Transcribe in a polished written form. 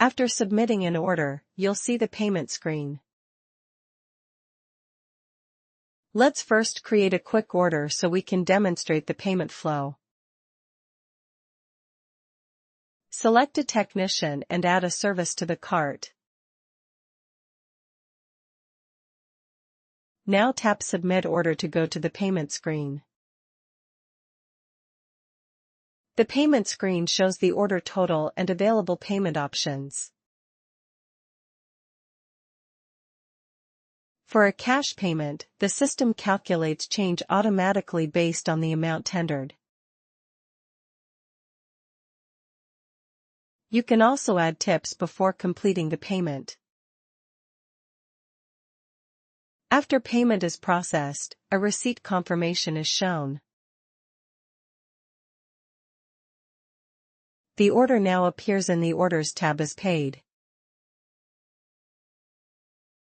After submitting an order, you'll see the payment screen. Let's first create a quick order so we can demonstrate the payment flow. Select a technician and add a service to the cart. Now tap Submit Order to go to the payment screen. The payment screen shows the order total and available payment options. For a cash payment, the system calculates change automatically based on the amount tendered. You can also add tips before completing the payment. After payment is processed, a receipt confirmation is shown. The order now appears in the Orders tab as paid.